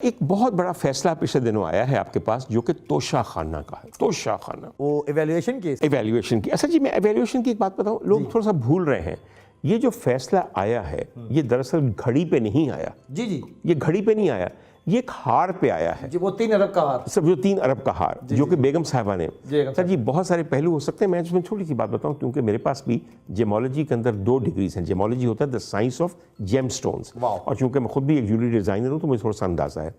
एक बहुत बड़ा फैसला पिछले दिनों आया है आपके पास जो कि तोशा खाना का है। तोशा खाना वो इवैल्यूएशन केस, इवैल्यूएशन की। अच्छा जी, मैं इवैल्यूएशन की एक बात बताऊं, लोग थोड़ा सा भूल रहे हैं। ये जो फैसला आया है ये दरअसल घड़ी पे नहीं आया। जी जी, ये घड़ी पे नहीं आया, ये एक हार पे आया है। जी वो 3 अरब का हार, सब जो 3 अरब का हार जो कि बेगम साहिबा ने। बेगम सर जी बहुत सारे पहलू हो सकते हैं, मैं इसमें छोटी सी बात बताऊं क्योंकि मेरे पास भी जेमोलॉजी के अंदर 2 डिग्रीज हैं। जेमोलॉजी होता है the science of gemstones, और चूंकि मैं खुद भी एक ज्वेलरी डिज़ाइनर हूं तो मुझे थोड़ा सा अंदाज़ा है।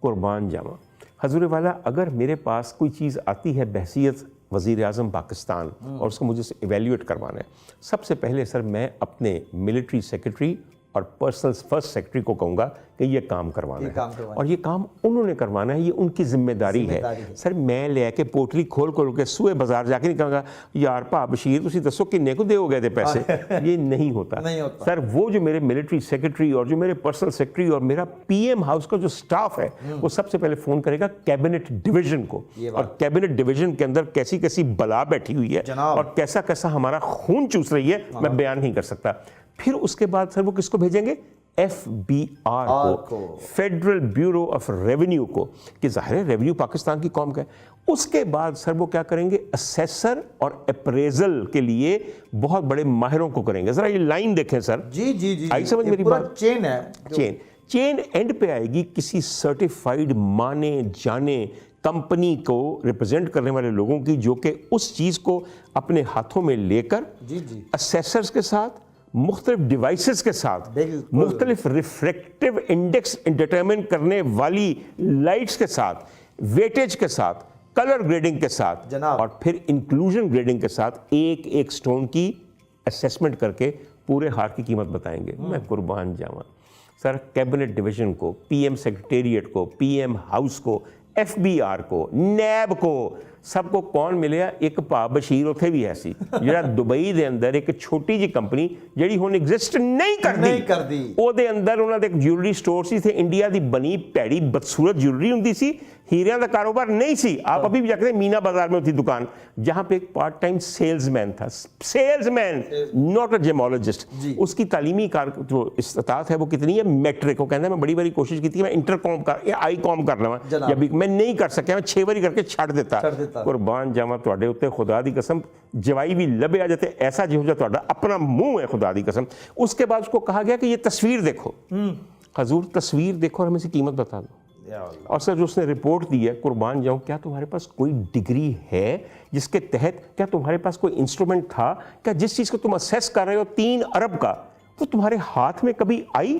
कुर्बान जावा हजूर वाला, अगर मेरे पास कोई चीज़ आती है बहसीत वज़ीर आज़म पाकिस्तान और उसको मुझे इवेल्यूएट करवाना है, सबसे पहले सर मैं अपने मिलिट्री सेक्रेटरी और पर्सनल फर्स्ट सेक्रेटरी को कहूँगा कि ये काम करवाना है, और ये काम उन्होंने करवाना है, ये उनकी जिम्मेदारी है। सर मैं लेके पोटली खोल खोल के सूए बाजार जाके नहीं कहूँगा यार भा बशीर तुसी दसो किन्ने को दे हो गए थे पैसे। ये नहीं होता। सर वो जो मेरे मिलिट्री सेक्रेटरी और जो मेरे पर्सनल सेक्रेटरी और मेरा पीएम हाउस का जो स्टाफ है वो सबसे पहले फ़ोन करेगा कैबिनेट डिवीजन को, और कैबिनेट डिवीजन के अंदर कैसी कैसी बला बैठी हुई है और कैसा कैसा हमारा खून चूस रही है, मैं बयान नहीं कर सकता। फिर उसके बाद सर वो किसको भेजेंगे? FBR को, फेडरल ब्यूरो ऑफ रेवेन्यू को, कि जाहिर है रेवेन्यू पाकिस्तान की कौम का है। उसके बाद सर वो क्या करेंगे? असेसर और अप्रेजल के लिए बहुत बड़े माहिरों को करेंगे। जरा ये लाइन देखें सर। जी जी जी, आई समझ मेरी बात? चेन है, चेन एंड पे आएगी किसी सर्टिफाइड माने जाने कंपनी को रिप्रेजेंट करने वाले लोगों की, जो कि उस चीज़ को अपने हाथों में लेकर असेसर्स के साथ, मुख्तलिफ डिवाइसेस के साथ, मुख्तलिफ रिफ्रैक्टिव इंडेक्स डिटरमिन करने वाली लाइट्स के साथ, वेटेज के साथ, कलर ग्रेडिंग के साथ और फिर इंक्लूजन ग्रेडिंग के साथ एक एक स्टोन की असेसमेंट करके पूरे हार की कीमत बताएंगे। मैं कुर्बान जाऊँ सर, कैबिनेट डिवीजन को, पीएम सेक्रेटेरिएट को, पीएम हाउस को, FBR को, नैब को, सबको कौन मिलेगा? एक भा बशीर उत्थे भी ऐसी ਜਿਹੜਾ दुबई ਦੇ ਅੰਦਰ ਇੱਕ ਛੋਟੀ ਜੀ ਕੰਪਨੀ ਜਿਹੜੀ ਹੁਣ ਐਗਜ਼ਿਸਟ ਨਹੀਂ ਕਰਦੀ ਉਹਦੇ ਅੰਦਰ ਉਹਨਾਂ ਦੇ ਇੱਕ ਜਿਊਲਰੀ ਸਟੋਰ ਸੀ ਤੇ ਇੰਡੀਆ ਦੀ ਬਣੀ ਭੈੜੀ बदसूरत ज्वेलरी ਹੁੰਦੀ ਸੀ, हीरिया का कारोबार नहीं सी। आप अभी भी जाकर मीना बाजार में होती दुकान जहां पे एक पार्ट टाइम सेल्समैन था, सेल्समैन नॉट अ जेमोलॉजिस्ट। उसकी तालीमी जो इस्तात है वो कितनी है? मैट्रिक। वो कहना है मैं बड़ी बड़ी कोशिश की थी, मैं इंटरकॉम कर आई कॉम कर लवा, जब मैं नहीं कर सकिया, मैं 6 बारी करके छड़ देता। कुर्बान जावा तुहाडे उत्ते खुदा दी कसम जवाई भी लभे जाते ऐसा जिहो जिहा तुहाडा अपना मुंह है, खुदा दी कसम। उसके बाद उसको कहा गया कि ये तस्वीर देखो, हजूर तस्वीर देखो और हमें इसकी कीमत बता दो। और सर जो उसने रिपोर्ट दी है, कुर्बान जाऊं, क्या तुम्हारे पास कोई डिग्री है जिसके तहत, क्या तुम्हारे पास कोई इंस्ट्रूमेंट था, क्या जिस चीज़ को तुम असेस कर रहे हो 3 अरब का, वो तुम्हारे हाथ में कभी आई?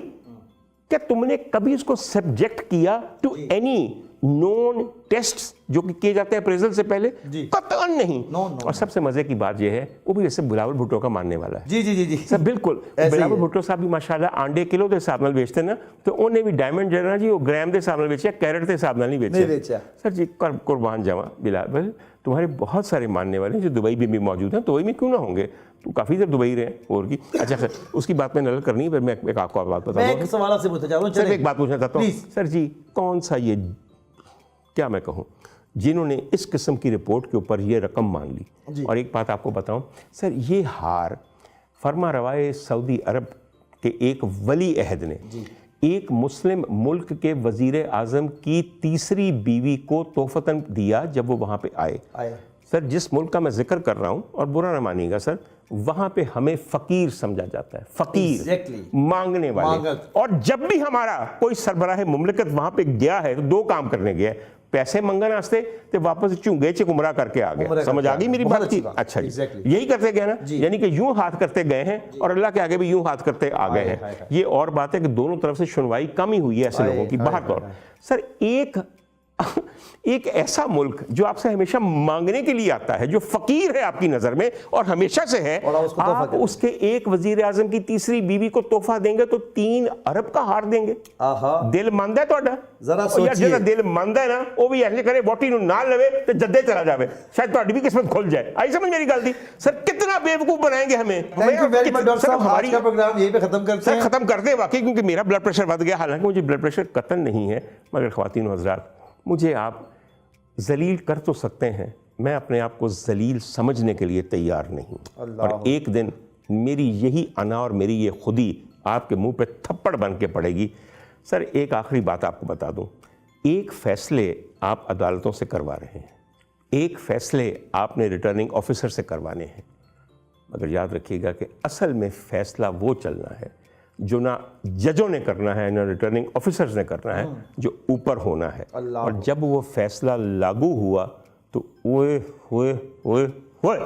क्या तुमने कभी उसको सब्जेक्ट किया टू एनी नॉन टेस्ट जो कि किए जाते हैं अप्रेजल से पहले? कतई नहीं। और सबसे मजे की बात यह है वो भी जैसे बिलावल भुट्टो का मानने वाला है। जी सर बिल्कुल। बिलावल भुट्टो साहब भी माशाल्लाह आंडे किलो के हिसाब नाल बेचते ना, तो उन्हें भी डायमंड जो है ना जी वो ग्राम के हिसाब नाल बेचा, कैरेट के हिसाब नाल नहीं बेचा। सर जी कुर्बान जावा बिलावल, तुम्हारे बहुत सारे मानने वाले जो दुबई में भी मौजूद हैं, दुबई में क्यों ना होंगे? तो काफ़ी देर दुबई रहे और की। अच्छा सर उसकी बात मैं नजर करनी है, फिर मैं एक आपको बात बताऊँ। एक सवाल आपसे पूछना चाह रहा हूँ, सर एक बात पूछना चाहता हूँ सर जी, कौन सा ये क्या मैं कहूँ जिन्होंने इस किस्म की रिपोर्ट के ऊपर ये रकम मांग ली? और एक बात आपको बताऊं सर, ये हार फरमा रवाए सऊदी अरब के एक वली अहद ने एक मुस्लिम मुल्क के वजीर आज़म की तीसरी बीवी को तोहफतन दिया जब वो वहाँ पे आए। सर जिस मुल्क का मैं जिक्र कर रहा हूँ, और बुरा ना मानिएगा सर, वहाँ पे हमें फ़कीर समझा जाता है, फ़कीर मांगने वाले। और जब भी हमारा कोई सरबराह मुमलिकत वहाँ पे गया है तो 2 काम करने गया है, पैसे मंगने वास्ते ते वापस झूंगे च गुमराह करके आ गया। समझ आ गई मेरी बात की? अच्छा जी यही करते गए ना, यानी कि यूं हाथ करते गए हैं और अल्लाह के आगे भी यूं हाथ करते आ गए हैं। ये और बात है कि दोनों तरफ से सुनवाई कम ही हुई है ऐसे लोगों की बाहर तौर। सर एक ऐसा मुल्क जो आपसे हमेशा मांगने के लिए आता है, जो फकीर है आपकी नजर में और हमेशा से है, आप उसके एक वजीर आजम की तीसरी बीवी को तोहफा देंगे तो 3 अरब का हार देंगे। दिल मंद है ਤੁਹਾਡਾ? जरा सोचिए। ਜਿਹੜਾ दिल मंद है ना वो भी ऐसे करे वोटी ਨੂੰ ना लवे तो जद्दे चला जावे, शायद ਤੁਹਾਡੀ भी किस्मत खुल जाए। आई समझ मेरी गल दी? सर कितना बेवकूफ बनाएंगे हमें। Thank you very much doctor साहब, आज का प्रोग्राम यहीं पे खत्म करते हैं। खत्म कर दे वाकई, क्योंकि मेरा ब्लड प्रेशर बढ़ गया। हालांकि मुझे ब्लड प्रेशर कतई नहीं है, मगर ख्वातीन व हज़रात मुझे आप जलील कर तो सकते हैं, मैं अपने आप को जलील समझने के लिए तैयार नहीं। और एक दिन मेरी यही अना और मेरी ये खुदी आपके मुंह पे थप्पड़ बन के पड़ेगी। सर एक आखिरी बात आपको बता दूं, एक फैसले आप अदालतों से करवा रहे हैं, एक फैसले आपने रिटर्निंग ऑफिसर से करवाने हैं, मगर याद रखिएगा कि असल में फैसला वो चलना है जो ना जजों ने करना है ना रिटर्निंग ऑफिसर्स ने करना है, जो ऊपर होना है। और जब वो फैसला लागू हुआ तो ओए होए होए होए